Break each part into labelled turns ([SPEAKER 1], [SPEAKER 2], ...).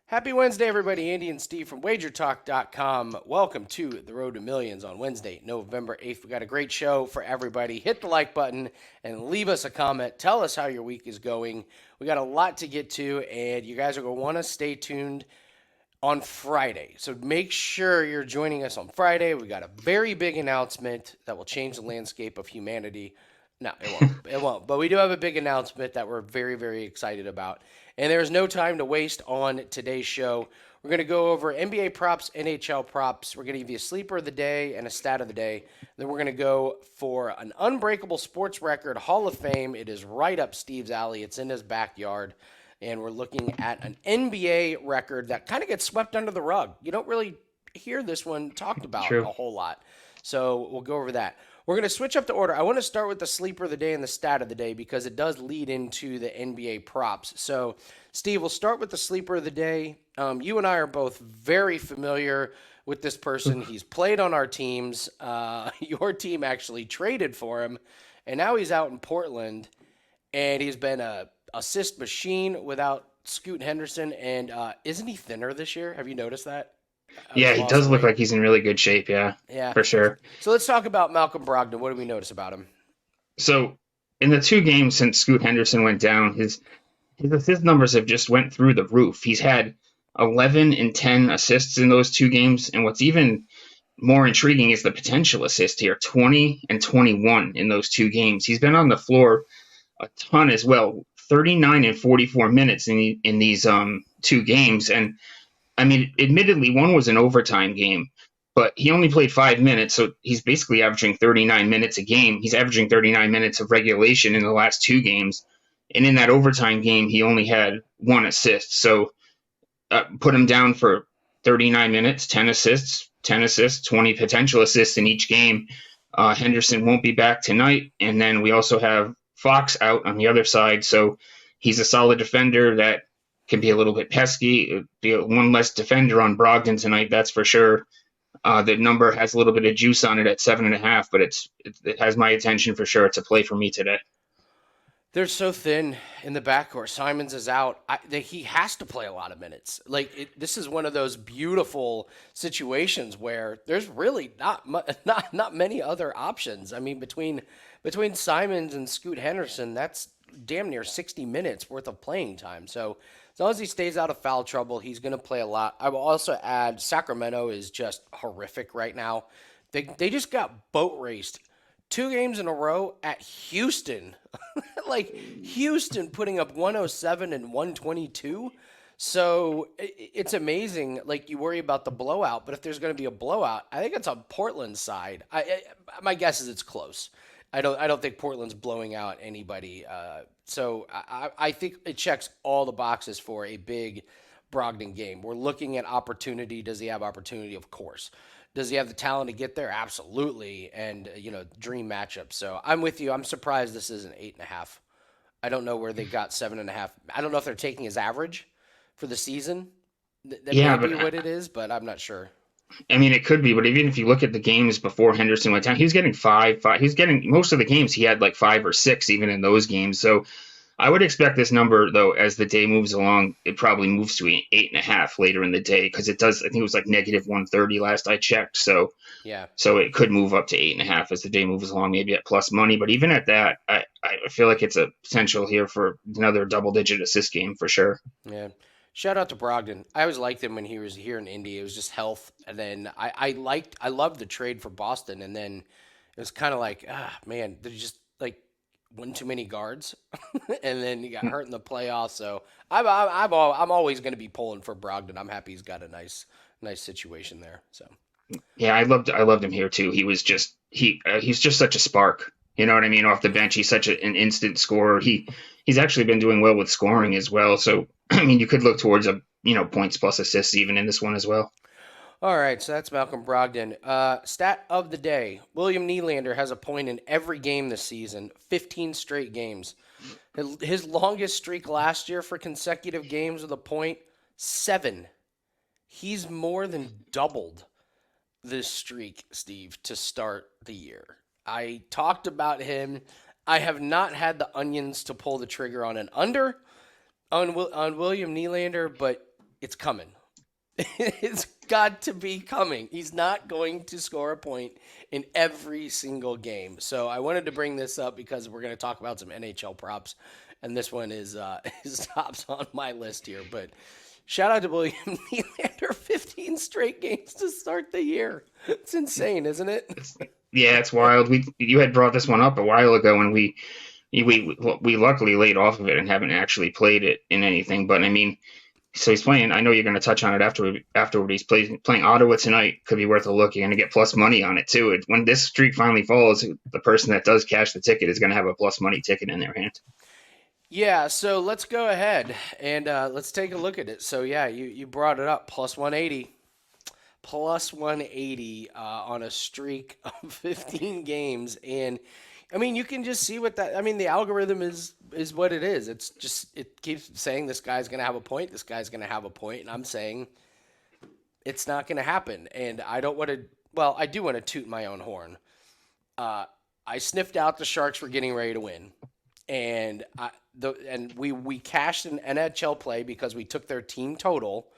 [SPEAKER 1] Happy Wednesday, everybody. Andy and Steve from WagerTalk.com. Welcome to the Road to Millions on Wednesday, November 8th. We got a great show for everybody. Hit the like button and leave us a comment. Tell us how your week is going. We got a lot to get to, and you guys are going to want to stay tuned on Friday. So make sure you're joining us on Friday. We got a very big announcement that will change the landscape of humanity. No, it won't. It won't. But we do have a big announcement that we're very, very excited about. And there's no time to waste on today's show. We're going to go over NBA props, NHL props. We're going to give you a sleeper of the day and a stat of the day. Then we're going to go for an Unbreakable sports record Hall of Fame. It is right up Steve's alley. It's in his backyard. And we're looking at an NBA record that kind of gets swept under the rug. You don't really hear this one talked about
[SPEAKER 2] True.
[SPEAKER 1] a whole lot. So we'll go over that. We're going to switch up the order. I want to start with the sleeper of the day and the stat of the day because it does lead into the NBA props. So, Steve, we'll start with the sleeper of the day. You and I are both very familiar with this person. He's played on our teams. Your team actually traded for him, and now he's out in Portland, and he's been a assist machine without Scoot Henderson. And isn't he thinner this year? Have you noticed that?
[SPEAKER 2] Yeah,
[SPEAKER 1] He's
[SPEAKER 2] he
[SPEAKER 1] lost
[SPEAKER 2] does
[SPEAKER 1] some
[SPEAKER 2] look
[SPEAKER 1] weight.
[SPEAKER 2] like he's in really good shape. Yeah,
[SPEAKER 1] Yeah.
[SPEAKER 2] for sure.
[SPEAKER 1] So let's talk about Malcolm Brogdon. What do we notice about him?
[SPEAKER 2] So in the two games since Scoot Henderson went down, his assist numbers have just went through the roof. He's had 11 and 10 assists in those two games, and what's even more intriguing is the potential assist here, 20 and 21 in those two games. He's been on the floor a ton as well, 39 and 44 minutes in these two games, and I mean, admittedly, one was an overtime game, but he only played 5 minutes, so he's basically averaging 39 minutes a game. He's averaging 39 minutes of regulation in the last two games, and in that overtime game, he only had one assist. So put him down for 39 minutes, 10 assists, 20 potential assists in each game. Henderson won't be back tonight, and then we also have Fox out on the other side, so he's a solid defender that can be a little bit pesky. Be one less defender on Brogdon tonight, that's for sure. The number has a little bit of juice on it at 7.5, but it has my attention for sure. It's a play for me today.
[SPEAKER 1] They're so thin in the backcourt. Simons is out. He has to play a lot of minutes. This is one of those beautiful situations where there's really not many other options. I mean, between Simons and Scoot Henderson, that's damn near 60 minutes worth of playing time. So as long as he stays out of foul trouble, he's going to play a lot. I will also add Sacramento is just horrific right now. They just got boat raced 2 games in a row at Houston. Like Houston putting up 107 and 122. So it's amazing. Like you worry about the blowout, but if there's going to be a blowout, I think it's on Portland's side. My guess is it's close. I don't think Portland's blowing out anybody. So I think it checks all the boxes for a big Brogdon game. We're looking at opportunity. Does he have opportunity? Of course. Does he have the talent to get there? Absolutely. And, dream matchup. So I'm with you. I'm surprised this isn't 8.5. I don't know where they got 7.5. I don't know if they're taking his average for the season. That
[SPEAKER 2] Yeah,
[SPEAKER 1] may
[SPEAKER 2] but
[SPEAKER 1] be what it is, but I'm not sure.
[SPEAKER 2] I mean, it could be. But even if you look at the games before Henderson went down, he was getting five. He was getting most of the games. He had like 5 or 6 even in those games. So I would expect this number, though, as the day moves along, it probably moves to 8.5 later in the day because it does. I think it was like negative 130 last I checked. So
[SPEAKER 1] Yeah.
[SPEAKER 2] so it could move up to 8.5 as the day moves along, maybe at plus money. But even at that, I feel like it's a potential here for another double-digit assist game for sure.
[SPEAKER 1] Yeah. Shout out to Brogdon. I always liked him when he was here in Indy. It was just health. And then I loved the trade for Boston. And then it was kind of like, man, there's just like one too many guards. And then he got hurt in the playoffs. So I'm always going to be pulling for Brogdon. I'm happy he's got a nice situation there. So
[SPEAKER 2] Yeah, I loved him here too. He's just such a spark. You know what I mean? Off the bench, he's such an instant scorer. He's actually been doing well with scoring as well. So I mean, you could look towards a points plus assists even in this one as well.
[SPEAKER 1] all right, so that's Malcolm Brogdon. Stat of the day: William Nylander has a point in every game this season, 15 straight games. His longest streak last year for consecutive games with a point, 7. He's more than doubled this streak, Steve, to start the year. I talked about him. I have not had the onions to pull the trigger on an under on William Nylander, but it's coming. It's got to be coming. He's not going to score a point in every single game. So I wanted to bring this up because we're going to talk about some NHL props, and this one is is tops on my list here. But shout out to William Nylander, 15 straight games to start the year. It's insane, isn't it?
[SPEAKER 2] Yeah, it's wild. You had brought this one up a while ago, and we luckily laid off of it and haven't actually played it in anything. But I mean, so he's playing. I know you're going to touch on it afterward. Afterward, he's playing Ottawa tonight. Could be worth a look. You're going to get plus money on it too. When this streak finally falls, the person that does cash the ticket is going to have a plus money ticket in their hand.
[SPEAKER 1] Yeah, so let's go ahead and let's take a look at it. So yeah, you brought it up, plus 180. Plus 180 on a streak of 15 games. And I mean, you can just see what that, I mean, the algorithm is what it is. It's just, it keeps saying this guy's going to have a point, this guy's going to have a point, and I'm saying it's not going to happen. And I don't want to, well, I do want to toot my own horn. I sniffed out the Sharks were getting ready to win. And we cashed an NHL play because we took their team total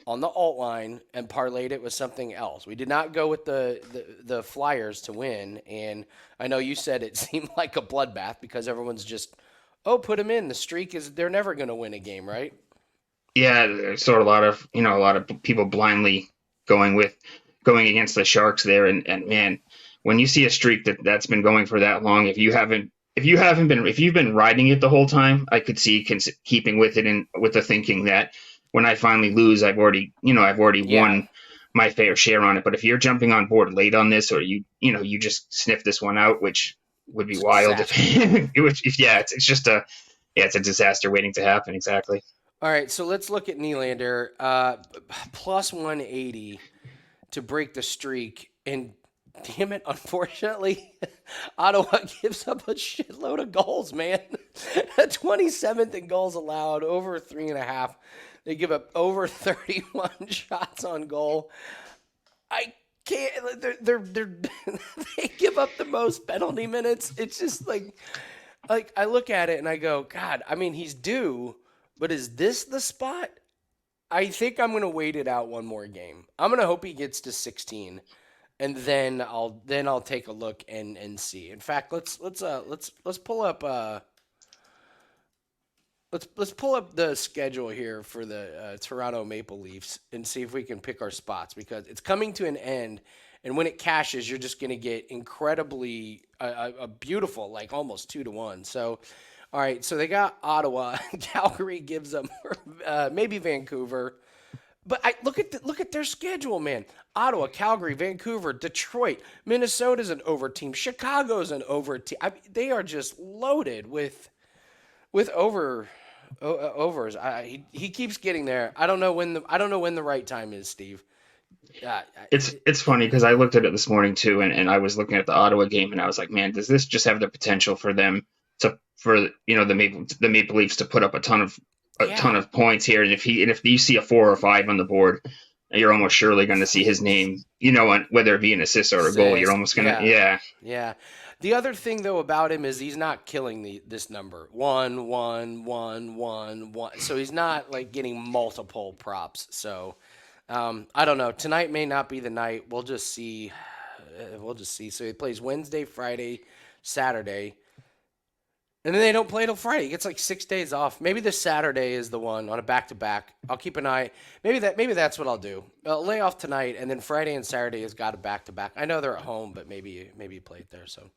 [SPEAKER 1] on the alt line and parlayed it with something else. We did not go with the Flyers to win, and I know you said it seemed like a bloodbath because everyone's just, oh, put them in. The streak is they're never going to win a game, right?
[SPEAKER 2] Yeah, there's sort of a lot of people blindly going against the Sharks there, and man, when you see a streak that's been going for that long, if you've been riding it the whole time, I could see keeping with it and with the thinking that when I finally lose, I've already won my fair share on it. But if you're jumping on board late on this, or you just sniff this one out, which would be wild it's just it's a disaster waiting to happen. Exactly.
[SPEAKER 1] All right, so let's look at Nylander. Plus 180 to break the streak. And damn it, unfortunately, Ottawa gives up a shitload of goals, man. 27th in goals allowed, over 3.5. They give up over 31 shots on goal. I can't. They're they give up the most penalty minutes. It's just like I look at it and I go, God. I mean, he's due, but is this the spot? I think I'm gonna wait it out one more game. I'm gonna hope he gets to 16, and then I'll take a look and see. In fact, let's pull up. Let's pull up the schedule here for the Toronto Maple Leafs and see if we can pick our spots because it's coming to an end, and when it cashes, you're just going to get incredibly a beautiful, like almost 2-1. So, all right, so they got Ottawa, Calgary gives them maybe Vancouver, but I look at their schedule, man. Ottawa, Calgary, Vancouver, Detroit, Minnesota's an over team, Chicago's an over team. They are just loaded with overs. He keeps getting there. I don't know when the right time is, Steve.
[SPEAKER 2] It's funny because I looked at it this morning too, and I was looking at the Ottawa game, and I was like, man, does this just have the potential for them the Maple Leafs to put up a ton of points here? And if you see a 4 or 5 on the board, you're almost surely going to see his name, whether it be an assist or a goal. You're almost going to
[SPEAKER 1] Yeah. The other thing though about him is he's not killing this number 1 1 1 1 1. So he's not like getting multiple props. So I don't know. Tonight may not be the night. We'll just see. So he plays Wednesday, Friday, Saturday. And then they don't play till Friday. He gets like 6 days off. Maybe this Saturday is the one on a back-to-back. I'll keep an eye. Maybe that's what I'll do. I'll lay off tonight, and then Friday and Saturday has got a back-to-back. I know they're at home, but maybe you play it there. So,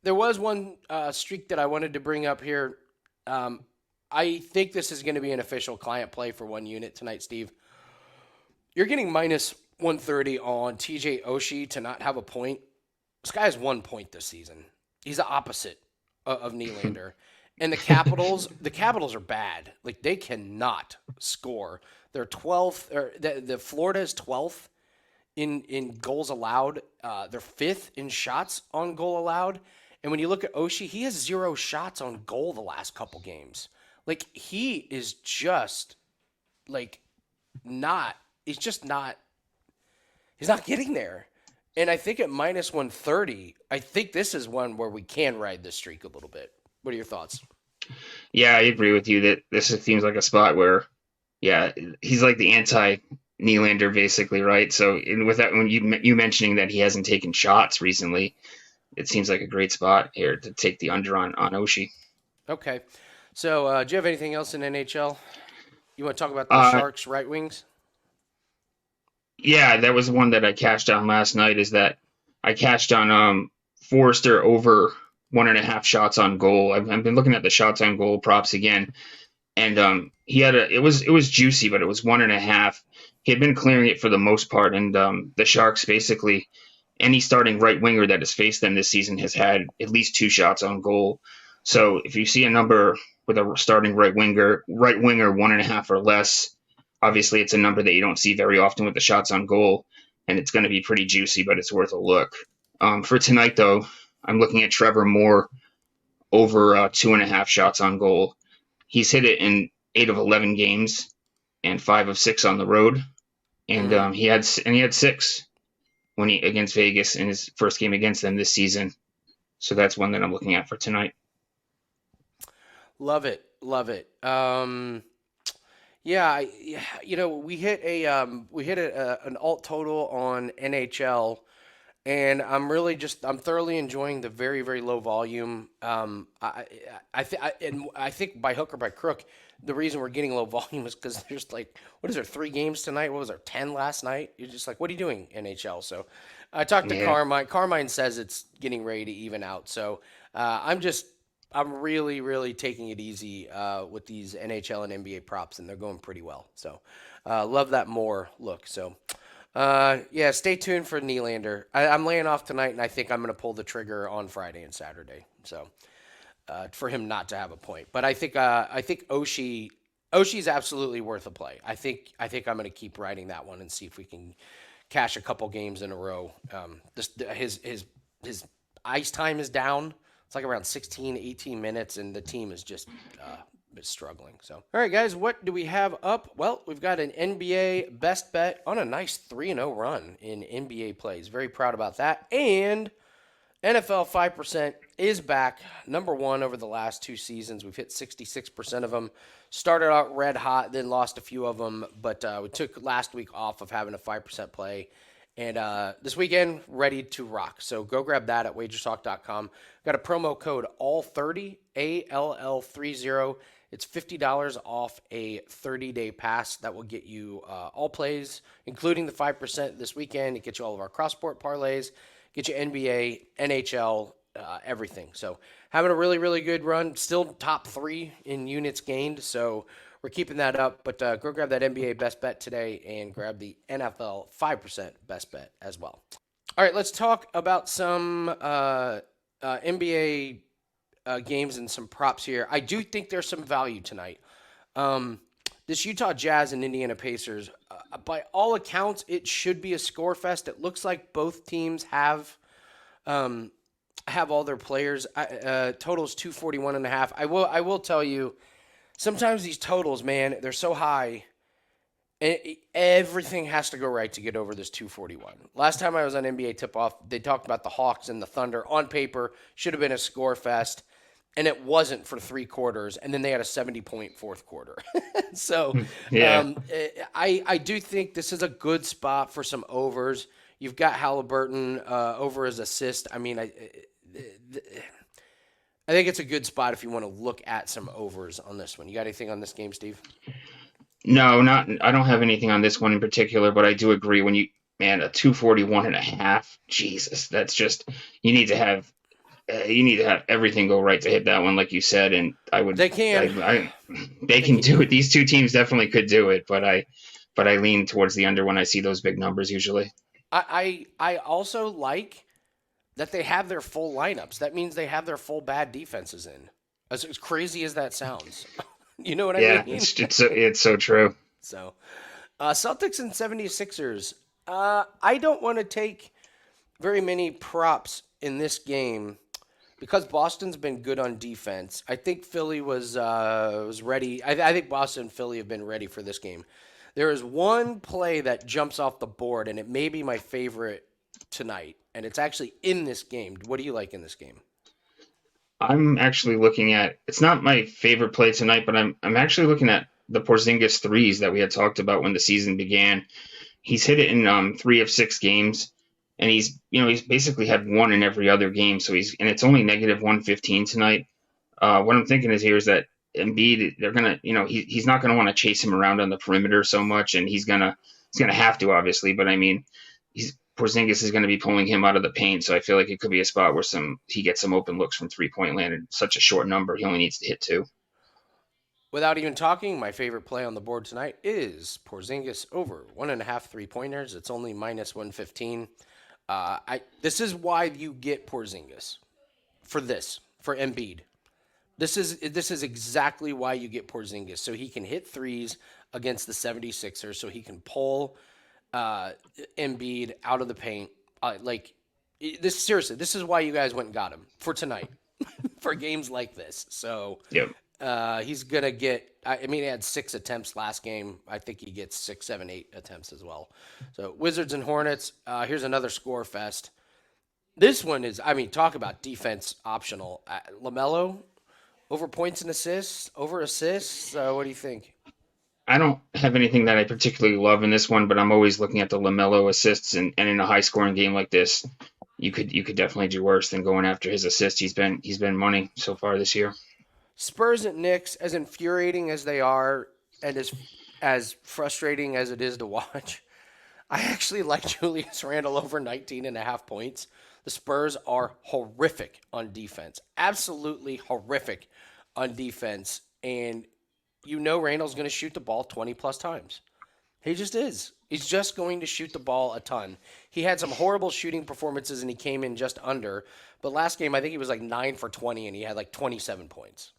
[SPEAKER 1] there was one streak that I wanted to bring up here. I think this is going to be an official client play for one unit tonight, Steve. You're getting minus 130 on TJ Oshie to not have a point. This guy has 1 point this season. He's the opposite of Nylander. And the Capitals are bad. Like, they cannot score. They're 12th, or the Florida is 12th in goals allowed. They're 5th in shots on goal allowed. And when you look at Oshie, he has 0 shots on goal the last couple games. Like, he is just, like, he's not getting there. And I think at minus 130, I think this is one where we can ride this streak a little bit. What are your thoughts?
[SPEAKER 2] Yeah, I agree with you that this seems like a spot where Yeah, he's like the anti Nylander basically, right? So with that, when you mentioning that he hasn't taken shots recently, it seems like a great spot here to take the under on Oshie.
[SPEAKER 1] Okay. So, do you have anything else in NHL? You want to talk about the
[SPEAKER 2] Uh,
[SPEAKER 1] Sharks right wings?
[SPEAKER 2] yeah, that was one that I cashed on last night. Is that I cashed on Forrester over 1.5 shots on goal. I've been looking at the shots on goal props again, and he had it was juicy, but it was 1.5. He had been clearing it for the most part, and the Sharks basically any starting right winger that has faced them this season has had at least 2 shots on goal. So if you see a number with a starting right winger 1.5 or less, obviously it's a number that you don't see very often with the shots on goal, and it's going to be pretty juicy, but it's worth a look. For tonight, though, I'm looking at Trevor Moore over 2.5 shots on goal. He's hit it in 8 of 11 games and 5 of 6 on the road, and
[SPEAKER 1] Mm-hmm.
[SPEAKER 2] he had 6 when he against Vegas in his first game against them this season. So that's one that I'm looking at for tonight.
[SPEAKER 1] Love it. Love it. Yeah, we hit an alt total on NHL, and I'm thoroughly enjoying the very very low volume. I think by hook or by crook, the reason we're getting low volume is because there's like what is there 3 games tonight? What was there 10 last night? You're just like, what are you doing NHL? So I talked to
[SPEAKER 2] Yeah,
[SPEAKER 1] Carmine. Carmine says it's getting ready to even out. So I'm really really taking it easy with these NHL and NBA props, and they're going pretty well. So love that more look. So. Yeah, stay tuned for Nylander. I'm laying off tonight, and I think I'm going to pull the trigger on Friday and Saturday. So for him not to have a point, but I think Oshie's absolutely worth a play. I think I'm going to keep riding that one and see if we can cash a couple games in a row. His ice time is down. It's like around 16, 18 minutes, and the team is struggling. So, all right, guys, what do we have up? Well, we've got an NBA best bet on a nice 3-0 run in NBA plays. Very proud about that. And NFL 5% is back, number one over the last 2 seasons. We've hit 66% of them. Started out red hot, then lost a few of them, but we took last week off of having a 5% play. And this weekend, ready to rock. So go grab that at WagerTalk.com. Got a promo code ALL30, ALL30. It's $50 off a 30-day pass. That will get you all plays, including the 5% this weekend. It gets you all of our cross-sport parlays, get you NBA, NHL, everything. So having a really, really good run. Still top 3 in units gained. So we're keeping that up. But go grab that NBA best bet today and grab the NFL 5% best bet as well. All right, let's talk about some NBA games and some props here. I do think there's some value tonight. This Utah Jazz and Indiana Pacers, by all accounts, it should be a score fest. It looks like both teams have all their players. Totals 241.5. I will tell you, sometimes these totals, man, they're so high. Everything has to go right to get over this 241. Last time I was on NBA Tip Off, they talked about the Hawks and the Thunder. On paper, should have been a score fest, and it wasn't for 3 quarters. And then they had a 70-point fourth quarter. So
[SPEAKER 2] yeah.
[SPEAKER 1] I do think this is a good spot for some overs. You've got Halliburton over his assist. I mean, I think it's a good spot if you want to look at some overs on this one. You got anything on this game, Steve?
[SPEAKER 2] No, not. I don't have anything on this one in particular, but I do agree when a 241.5. Jesus, that's just you need to have everything go right to hit that one, like you said. And
[SPEAKER 1] They can.
[SPEAKER 2] they
[SPEAKER 1] They
[SPEAKER 2] can
[SPEAKER 1] can.
[SPEAKER 2] do it. These two teams definitely could do it, but I lean towards the under when I see those big numbers usually.
[SPEAKER 1] I also like that they have their full lineups. That means they have their full bad defenses in. As crazy as that sounds. You know what I
[SPEAKER 2] Yeah,
[SPEAKER 1] mean?
[SPEAKER 2] it's so true.
[SPEAKER 1] So, Celtics and 76ers. I don't want to take very many props in this game because Boston's been good on defense. I think Philly was ready. I think Boston and Philly have been ready for this game. There is one play that jumps off the board, and it may be my favorite tonight, and it's actually in this game. What do you like in this game?
[SPEAKER 2] I'm actually looking at. It's not my favorite play tonight, but I'm actually looking at the Porzingis threes that we had talked about when the season began. He's hit it in 3 of 6 games, and he's basically had one in every other game. So and it's only negative 115 tonight. What I'm thinking is here is that Embiid, they're gonna, he's not gonna want to chase him around on the perimeter so much, and he's gonna have to obviously, but I mean, Porzingis is going to be pulling him out of the paint, so I feel like it could be a spot where he gets some open looks from 3 point land in such a short number. He only needs to hit two.
[SPEAKER 1] Without even talking, my favorite play on the board tonight is Porzingis over 1.5 3 pointers. It's only minus 115. This is why you get Porzingis for Embiid. This is exactly why you get Porzingis, so he can hit threes against the 76ers, so he can pull Embiid out of the paint. Seriously, this is why you guys went and got him for tonight, for games like this. So
[SPEAKER 2] Yep.
[SPEAKER 1] he's gonna get. I mean, he had 6 attempts last game. I think he gets 6, 7, 8 attempts as well. So Wizards and Hornets. Here's another score fest. This one is. I mean, talk about defense optional. LaMelo over points and assists, over assists. What do you think?
[SPEAKER 2] I don't have anything that I particularly love in this one, but I'm always looking at the LaMelo assists, and in a high scoring game like this, you could definitely do worse than going after his assists. He's been money so far this year.
[SPEAKER 1] Spurs and Knicks, as infuriating as they are, and as frustrating as it is to watch, I actually like Julius Randle over 19.5 points. The Spurs are horrific on defense, absolutely horrific on defense, and Randle's going to shoot the ball 20 plus times. He just is. He's just going to shoot the ball a ton. He had some horrible shooting performances and he came in just under. But last game, I think he was like 9 for 20 and he had like 27 points.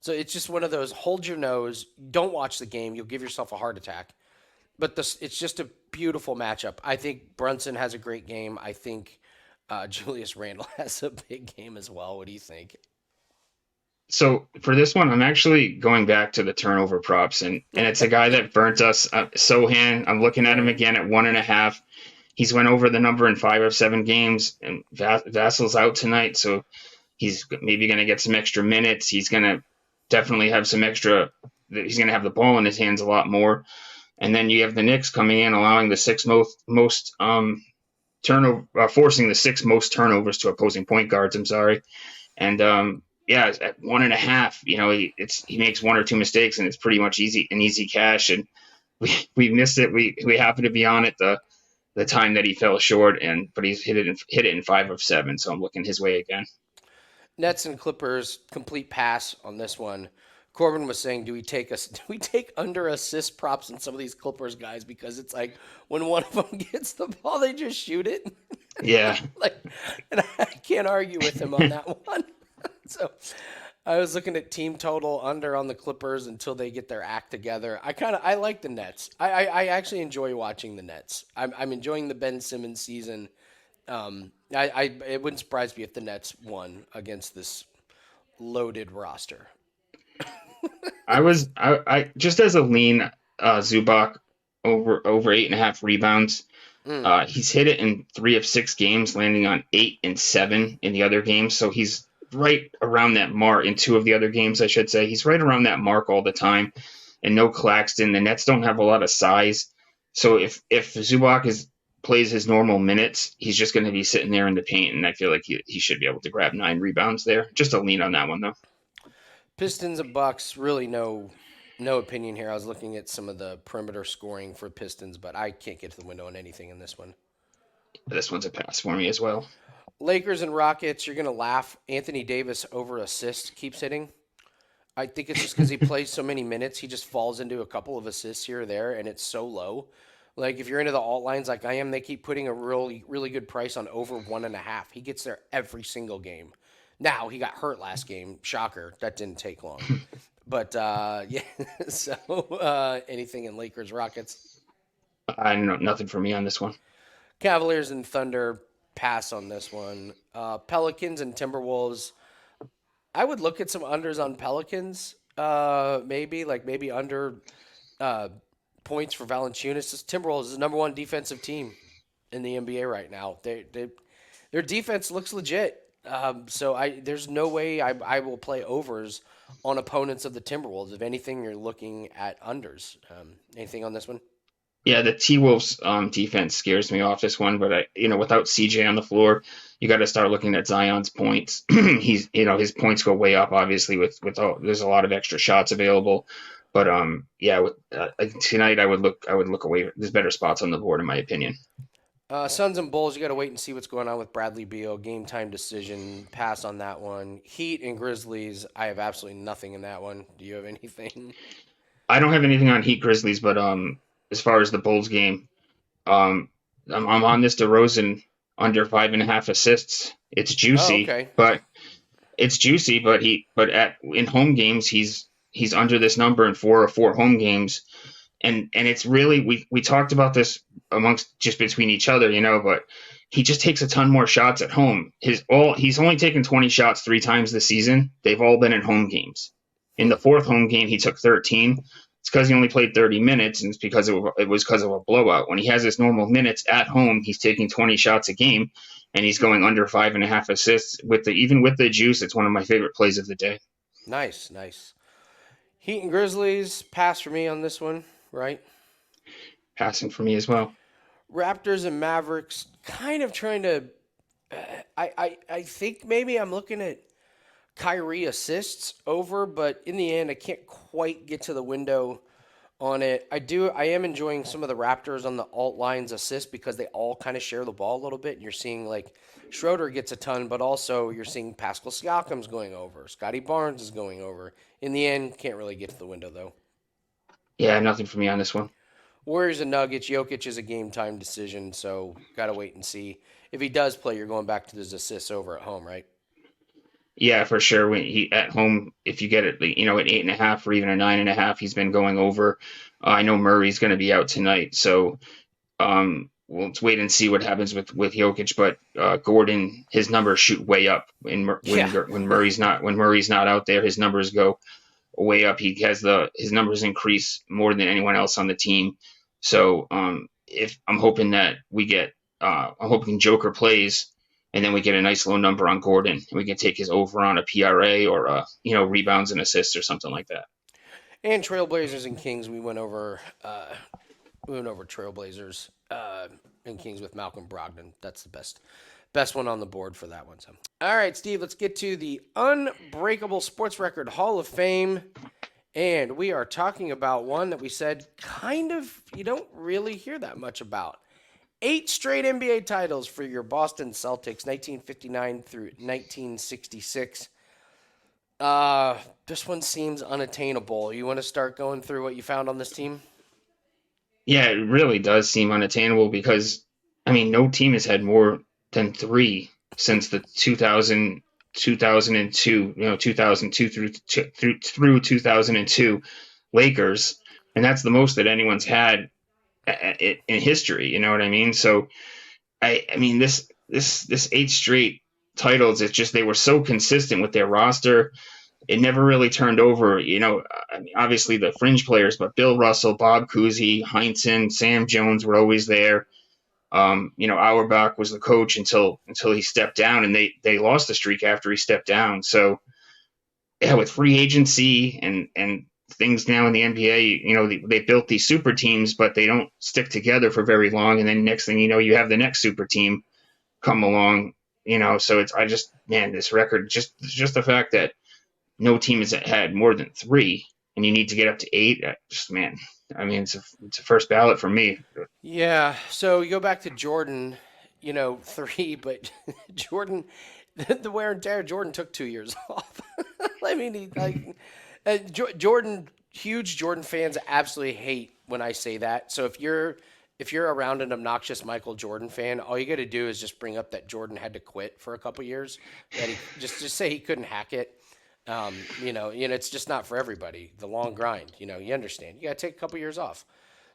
[SPEAKER 1] So it's just one of those hold your nose, don't watch the game, you'll give yourself a heart attack. But it's just a beautiful matchup. I think Brunson has a great game. I think Julius Randle has a big game as well. What do you think?
[SPEAKER 2] So for this one, I'm actually going back to the turnover props, and it's a guy that burnt us. Sohan, I'm looking at him
[SPEAKER 1] Right.
[SPEAKER 2] again at 1.5. He's went over the number in 5 of 7 games, and Vassal's out tonight, so he's maybe going to get some extra minutes. He's going to definitely have some extra. He's going to have the ball in his hands a lot more. And then you have the Knicks coming in, allowing the sixth most turnover, forcing the sixth most turnovers to opposing point guards. I'm sorry, and yeah, at 1.5, he makes one or two mistakes, and it's pretty much easy cash. And we missed it. We happened to be on it the time that he fell short, but he's hit it in 5 of 7. So I'm looking his way again.
[SPEAKER 1] Nets and Clippers, complete pass on this one. Corbin was saying, do we take under assist props on some of these Clippers guys because it's like when one of them gets the ball, they just shoot it.
[SPEAKER 2] Yeah.
[SPEAKER 1] Like, and I can't argue with him on that one. So I was looking at team total under on the Clippers until they get their act together. I like the Nets. I actually enjoy watching the Nets. I'm enjoying the Ben Simmons season. It wouldn't surprise me if the Nets won against this loaded roster.
[SPEAKER 2] I just as a lean, Zubac over 8.5 rebounds. He's hit it in 3 of 6 games, landing on 8 and 7 in the other games. So he's right around that mark in 2 of the other games, I should say. He's right around that mark all the time. And no Claxton. The Nets don't have a lot of size. So if Zubac plays his normal minutes, he's just going to be sitting there in the paint. And I feel like he should be able to grab 9 rebounds there. Just a lean on that one, though.
[SPEAKER 1] Pistons and Bucks, really no opinion here. I was looking at some of the perimeter scoring for Pistons, but I can't get to the window on anything in this one.
[SPEAKER 2] This one's a pass for me as well.
[SPEAKER 1] Lakers and Rockets, you're gonna laugh. Anthony Davis over assist keeps hitting. I think it's just because he plays so many minutes, he just falls into a couple of assists here or there, and it's so low. Like if you're into the alt lines like I am, they keep putting a really really good price on over 1.5. He gets there every single game. Now he got hurt last game. Shocker, that didn't take long. But yeah, so anything in Lakers Rockets,
[SPEAKER 2] I know nothing for me on this one.
[SPEAKER 1] Cavaliers and Thunder pass on this one. Pelicans and Timberwolves. I would look at some unders on Pelicans. Maybe under points for Valanciunas. This Timberwolves is the number one defensive team in the NBA right now. Their defense looks legit. So there's no way I will play overs on opponents of the Timberwolves. If anything, you're looking at unders. Anything on this one?
[SPEAKER 2] Yeah, the T Wolves defense scares me off this one, but without CJ on the floor, you got to start looking at Zion's points. His points go way up, obviously, with all, there's a lot of extra shots available. But yeah, tonight I would look away. There's better spots on the board, in my opinion.
[SPEAKER 1] Suns and Bulls, you got to wait and see what's going on with Bradley Beal. Game time decision. Pass on that one. Heat and Grizzlies, I have absolutely nothing in that one. Do you have anything?
[SPEAKER 2] I don't have anything on Heat Grizzlies, but as far as the Bulls game, um, I'm on this DeRozan under 5.5 assists. It's
[SPEAKER 1] Oh,
[SPEAKER 2] juicy,
[SPEAKER 1] okay.
[SPEAKER 2] but at in home games he's under this number in 4 or 4 home games, and it's really we talked about this amongst just between each other, but he just takes a ton more shots at home. He's only taken 20 shots 3 times this season. They've all been in home games. In
[SPEAKER 1] Hmm.
[SPEAKER 2] the fourth home game, he took 13. It's because he only played 30 minutes, and it's because it was because of a blowout. When he has his normal minutes at home, he's taking 20 shots a game, and he's going under 5.5 assists. Even with the juice, it's one of my favorite plays of the day.
[SPEAKER 1] Nice, nice. Heat and Grizzlies, pass for me on this one, right?
[SPEAKER 2] Passing for me as well.
[SPEAKER 1] Raptors and Mavericks, kind of trying to. I think maybe I'm looking at Kyrie assists over, but in the end, I can't quite get to the window on it. I am enjoying some of the Raptors on the alt lines assists because they all kind of share the ball a little bit. And you're seeing like Schroeder gets a ton, but also you're seeing Pascal Siakam's going over. Scotty Barnes is going over. In the end, can't really get to the window though.
[SPEAKER 2] Yeah, nothing for me on this one.
[SPEAKER 1] Warriors and Nuggets, Jokic is a game time decision, so gotta wait and see. If he does play, you're going back to his assists over at home, right?
[SPEAKER 2] Yeah, for sure. When he at home, if you get it, at 8.5 or even a 9.5, he's been going over. I know Murray's going to be out tonight, so we'll let's wait and see what happens with Jokic. But Gordon, his numbers shoot way up
[SPEAKER 1] Yeah.
[SPEAKER 2] when Murray's not out there. His numbers go way up. His numbers increase more than anyone else on the team. So if I'm hoping that I'm hoping Joker plays, and then we get a nice low number on Gordon, and we can take his over on a PRA or rebounds and assists or something like that.
[SPEAKER 1] And Trailblazers and Kings, we went over Trailblazers and Kings with Malcolm Brogdon. That's the best one on the board for that one. So, all right, Steve, let's get to the Unbreakable Sports Record Hall of Fame. And we are talking about one that we said kind of you don't really hear that much about. 8 straight NBA titles for your Boston Celtics, 1959 through 1966. This one seems unattainable. You want to start going through what you found on this team?
[SPEAKER 2] Yeah, it really does seem unattainable because, I mean, no team has had more than 3 since the 2002, 2002 through 2002 Lakers, and that's the most that anyone's had in history. You know what I mean? So, I mean this 8 straight titles. It's just they were so consistent with their roster. It never really turned over. I mean, obviously the fringe players, but Bill Russell, Bob Cousy, Heinsohn, Sam Jones were always there. Auerbach was the coach until he stepped down, and they lost the streak after he stepped down. So yeah, with free agency and things now in the NBA, they built these super teams, but they don't stick together for very long. And then next thing you know, you have the next super team come along. So this record, just the fact that no team has had more than 3, and you need to get up to 8. Man, I mean, it's a first ballot for me.
[SPEAKER 1] Yeah. So you go back to Jordan, 3, but Jordan, the wear and tear. Jordan took 2 years off. I mean, Jordan. Huge Jordan fans absolutely hate when I say that. So if you're around an obnoxious Michael Jordan fan, all you got to do is just bring up that Jordan had to quit for a couple years. That he just say he couldn't hack it. It's just not for everybody. The long grind, you understand. You got to take a couple years off.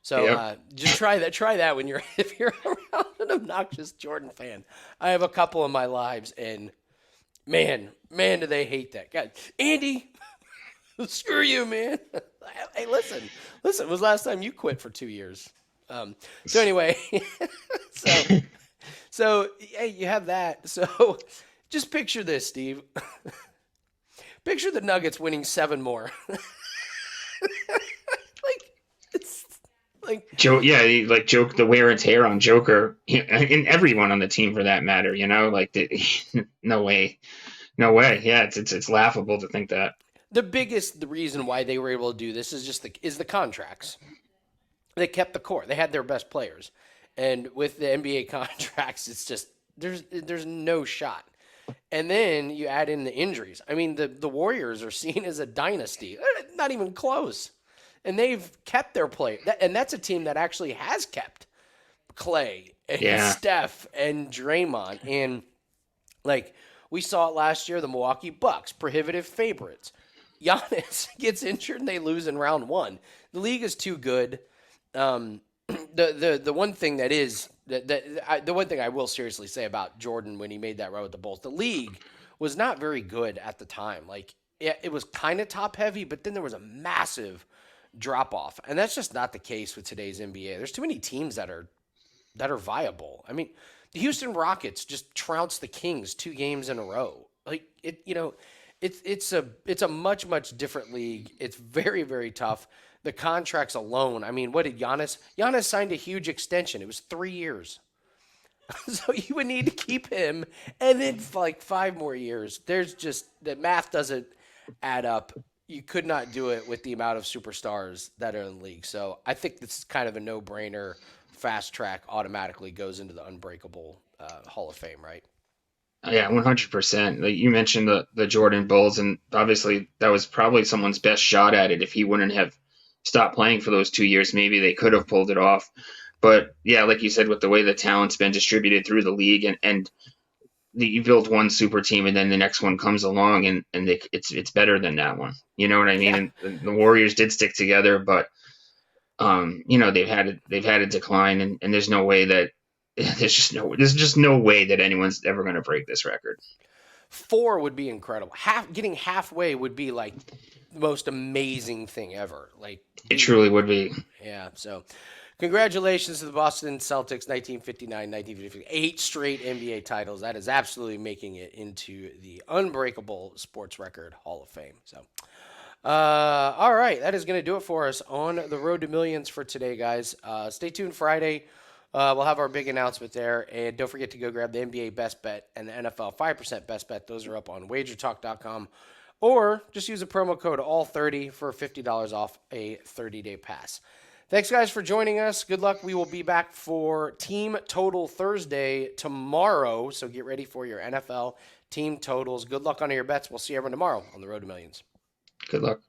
[SPEAKER 1] So
[SPEAKER 2] Yep.
[SPEAKER 1] just try that. Try that when if you're around an obnoxious Jordan fan. I have a couple in my lives, and man, do they hate that guy, Andy. Screw you, man. Hey, listen. When was the last time you quit for 2 years? So anyway, so hey, you have that. So Just picture this, Steve. Picture the Nuggets winning 7 more. Like, it's like,
[SPEAKER 2] Joe, yeah, like joke the wear and tear on Joker and everyone on the team for that matter. No way, no way. Yeah, it's laughable to think that.
[SPEAKER 1] the reason why they were able to do this is just the contracts. They kept the core. They had their best players. And with the NBA contracts, it's just there's no shot. And then you add in the injuries. I mean, the Warriors are seen as a dynasty. They're not even close. And they've kept their play. And that's a team that actually has kept Clay and
[SPEAKER 2] Yeah,
[SPEAKER 1] Steph and Draymond. And like we saw it last year, the Milwaukee Bucks, prohibitive favorites. Giannis gets injured and they lose in round 1. The league is too good. Um, the one thing the one thing I will seriously say about Jordan when he made that run with the Bulls, the league was not very good at the time. Like it was kind of top heavy, but then there was a massive drop off, and that's just not the case with today's NBA. There's too many teams that are viable. I mean, the Houston Rockets just trounced the Kings 2 games in a row. Like it's a much different league. It's very very tough. The contracts alone. I mean, what did Giannis? Giannis signed a huge extension. It was 3 years. So you would need to keep him and then like 5 more years. There's just the math doesn't add up. You could not do it with the amount of superstars that are in the league. So I think this is kind of a no-brainer. Fast track automatically goes into the Unbreakable Hall of Fame, right?
[SPEAKER 2] yeah, 100%. Like you mentioned the Jordan Bulls, and obviously that was probably someone's best shot at it. If he wouldn't have stopped playing for those 2 years, maybe they could have pulled it off. But yeah, like you said, with the way the talent's been distributed through the league, and you build one super team, and then the next one comes along, and it's better than that one. You know what I mean?
[SPEAKER 1] Yeah.
[SPEAKER 2] And the Warriors did stick together, but they've had a decline, and there's no way that there's just no way that anyone's ever going to break this record.
[SPEAKER 1] 4 would be incredible. Getting halfway would be like the most amazing thing ever. Like
[SPEAKER 2] It truly would be.
[SPEAKER 1] yeah, so congratulations to the Boston Celtics, 1959, 1950, 8 straight NBA titles. That is absolutely making it into the Unbreakable Sports Record Hall of Fame. So, all right, that is going to do it for us on the road to millions for today, guys. Stay tuned Friday. We'll have our big announcement there. And don't forget to go grab the NBA Best Bet and the NFL 5% Best Bet. Those are up on WagerTalk.com. Or just use a promo code ALL30 for $50 off a 30-day pass. Thanks, guys, for joining us. Good luck. We will be back for Team Total Thursday tomorrow. So get ready for your NFL team totals. Good luck on your bets. We'll see everyone tomorrow on the Road to Millions.
[SPEAKER 2] Good luck.